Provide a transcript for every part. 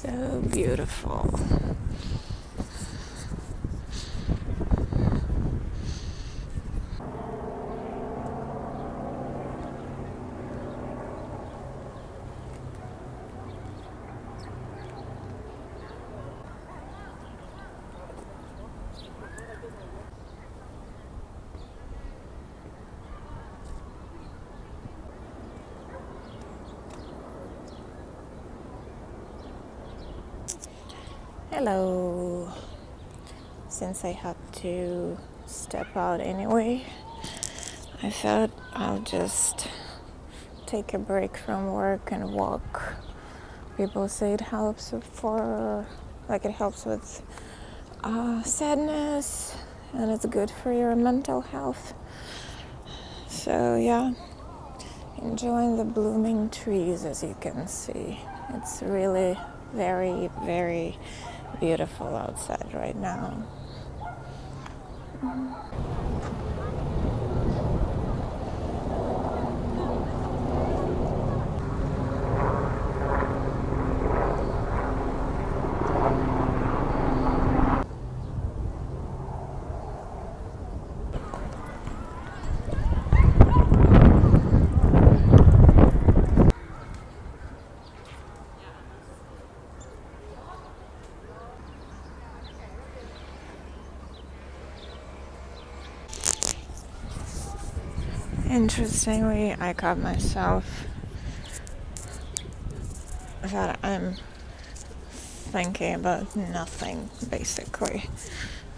So beautiful. Hello. Since I had to step out anyway, I thought I'll just take a break from work and walk. People say it helps it helps with sadness, and it's good for your mental health. So yeah, enjoying the blooming trees, as you can see. It's really very, very beautiful outside right now. Interestingly, I caught myself that I'm thinking about nothing, basically.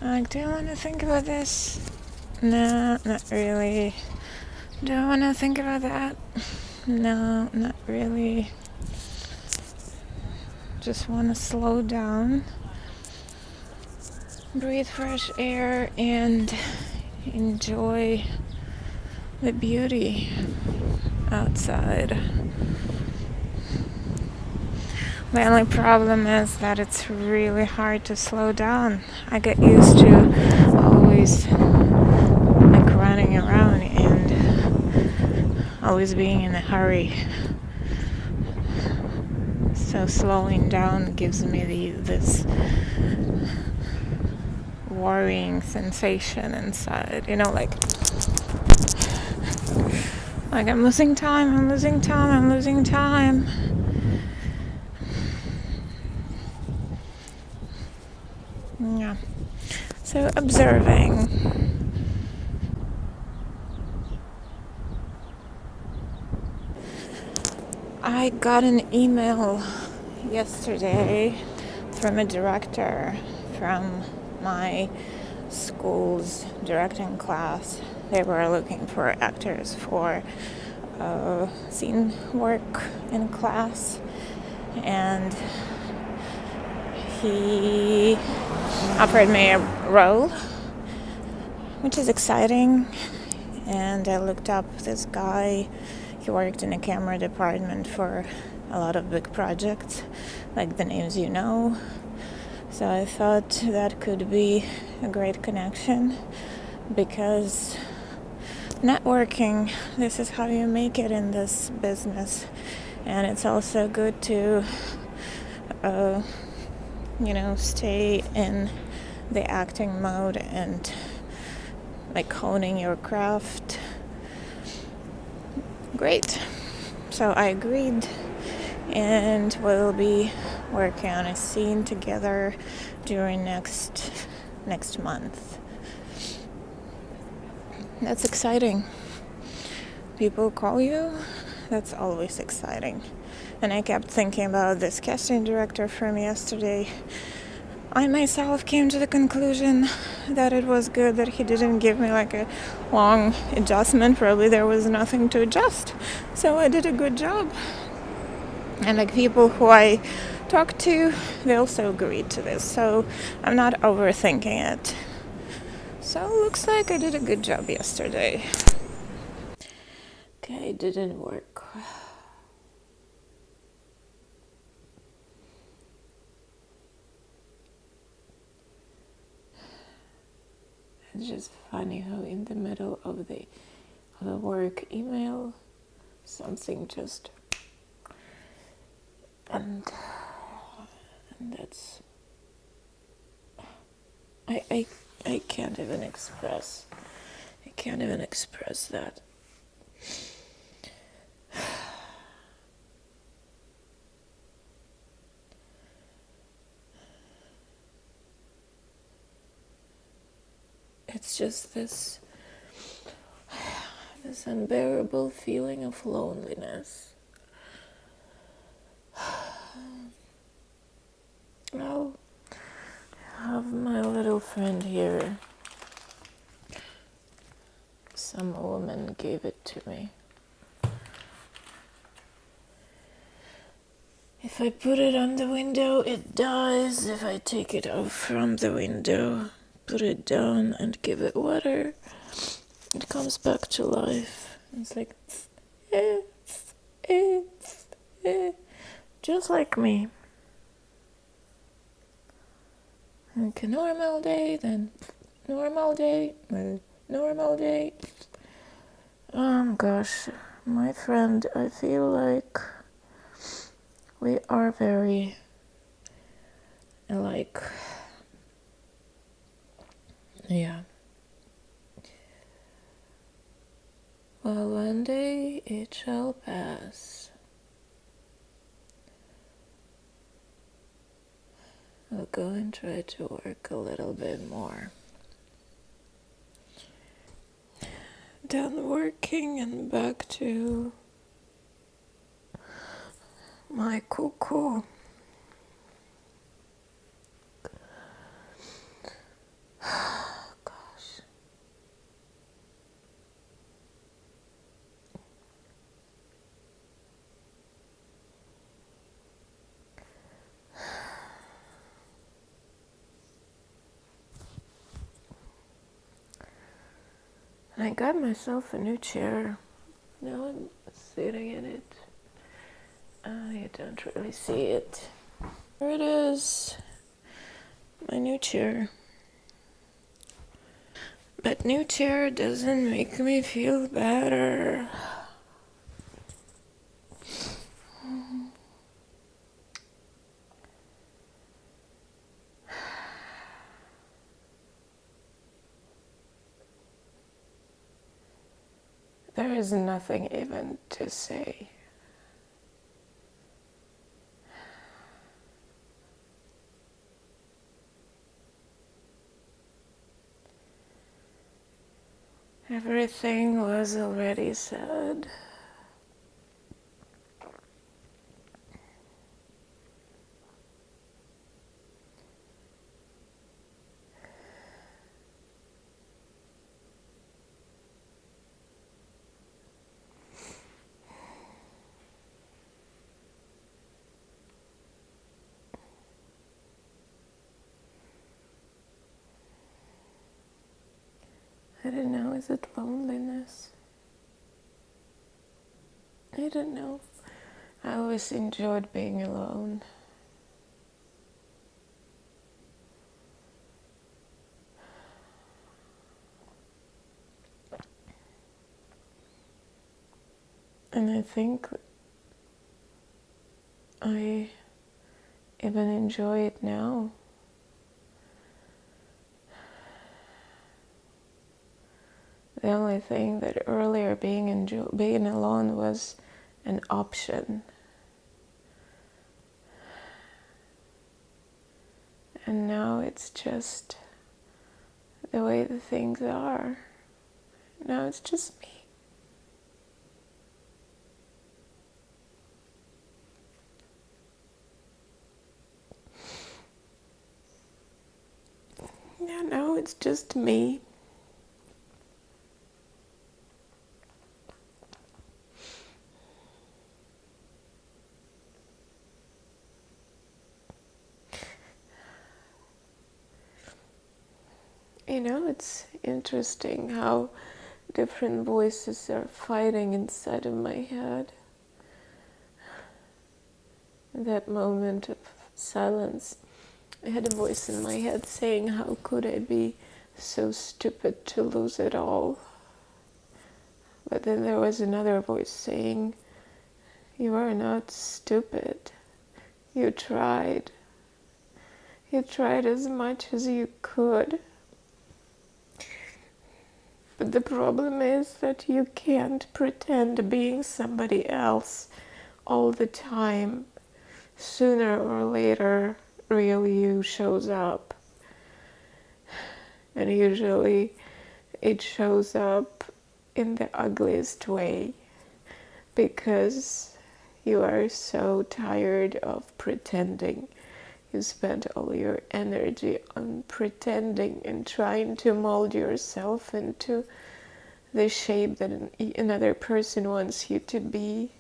Like, do I want to think about this? No, not really. Do I want to think about that? No, not really. Just want to slow down, breathe fresh air, and enjoy the beauty outside. The only problem is that it's really hard to slow down. I get used to always like running around and always being in a hurry. So slowing down gives me this worrying sensation inside. You know, like I'm losing time, I'm losing time, I'm losing time. Yeah. So observing. I got an email yesterday from a director from my school's directing class. They were looking for actors for scene work in class, and he offered me a role, which is exciting. And I looked up this guy. He worked in a camera department for a lot of big projects, like the names you know. So I thought that could be a great connection, because networking, this is how you make it in this business. And it's also good to stay in the acting mode and like honing your craft. Great. So I agreed, and we'll be working on a scene together during next month. That's exciting. People call you. That's always exciting. And I kept thinking about this casting director from yesterday. I myself came to the conclusion that it was good that he didn't give me like a long adjustment. Probably there was nothing to adjust. So I did a good job. And like people who I talked to, they also agreed to this. So I'm not overthinking it. So looks like I did a good job yesterday. Okay, it didn't work. It's just funny how in the middle of the work email, something just, and And that's I can't even express. I can't even express that. It's just this unbearable feeling of loneliness. I'll have my little friend here. Some woman gave it to me. If I put it on the window, it dies. If I take it out from the window, put it down and give it water, it comes back to life. It's like, eh, eh, eh, just like me. Like a normal day, then normal day, normal day. Gosh, my friend, I feel like we are very alike. Yeah. Well, one day it shall pass. I'll go and try to work a little bit more. Done working and back to my cuckoo. Gosh. I got myself a new chair. Now I'm sitting in it. You don't really see it. Here it is. My new chair. But new chair doesn't make me feel better. There is nothing even to say. Everything was already said. I don't know, is it loneliness? I don't know. I always enjoyed being alone. And I think I even enjoy it now. The only thing that earlier being alone was an option. And now it's just the way the things are. Now it's just me. Yeah, now it's just me. You know, it's interesting how different voices are fighting inside of my head. In that moment of silence, I had a voice in my head saying, how could I be so stupid to lose it all? But then there was another voice saying, you are not stupid. You tried. You tried as much as you could. But the problem is that you can't pretend being somebody else all the time. Sooner or later, real you shows up. And usually it shows up in the ugliest way, because you are so tired of pretending. You spend all your energy on pretending and trying to mold yourself into the shape that another person wants you to be.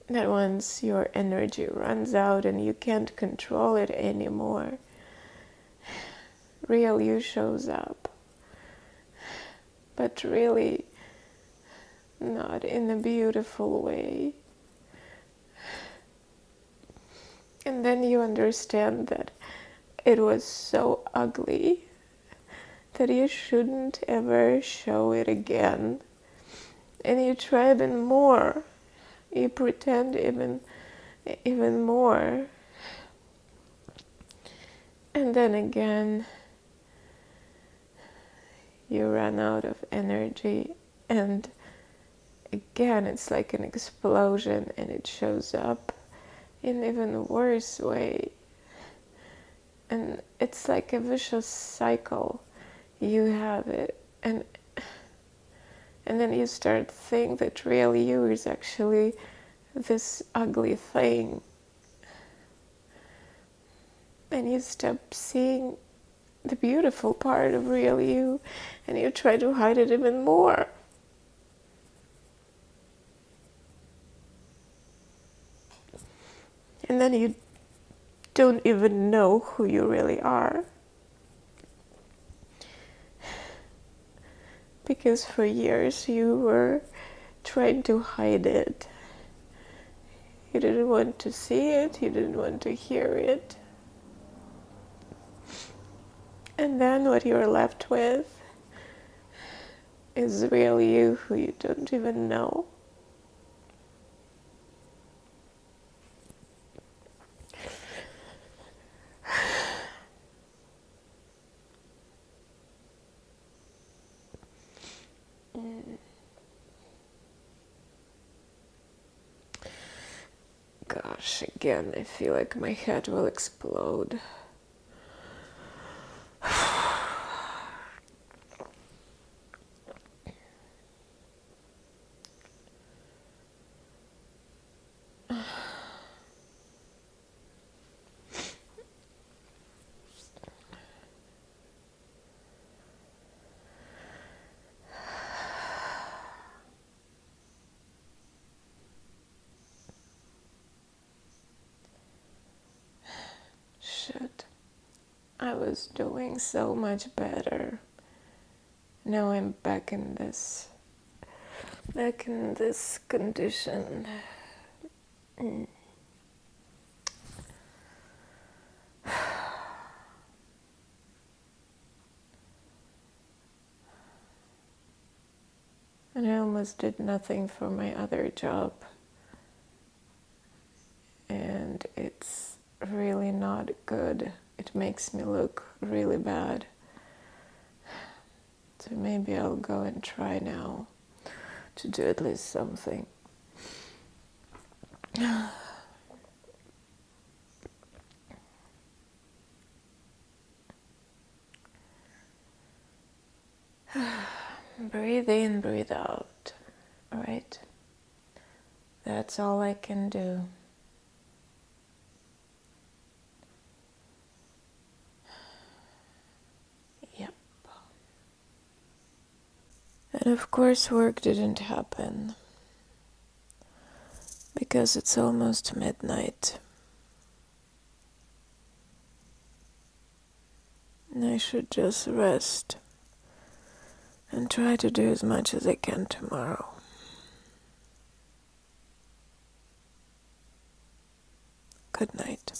That once your energy runs out and you can't control it anymore, real you shows up. But really not in a beautiful way. And then you understand that it was so ugly that you shouldn't ever show it again. And you try even more. You pretend even more. And then again, you run out of energy, and again it's like an explosion, and it shows up in an even worse way. And it's like a vicious cycle. You have it, and then you start to think that real you is actually this ugly thing. And you stop seeing the beautiful part of real you, and you try to hide it even more. And then you don't even know who you really are. Because for years you were trying to hide it. You didn't want to see it, you didn't want to hear it. And then what you're left with is real you who you don't even know. Gosh, again, I feel like my head will explode. Shit. I was doing so much better. Now I'm back in this condition. And I almost did nothing for my other job. And it's really not good. It makes me look really bad. So maybe I'll go and try now to do at least something. Breathe in, breathe out. All right? That's all I can do. Yep. And of course work didn't happen, because it's almost midnight. And I should just rest and try to do as much as I can tomorrow. Good night.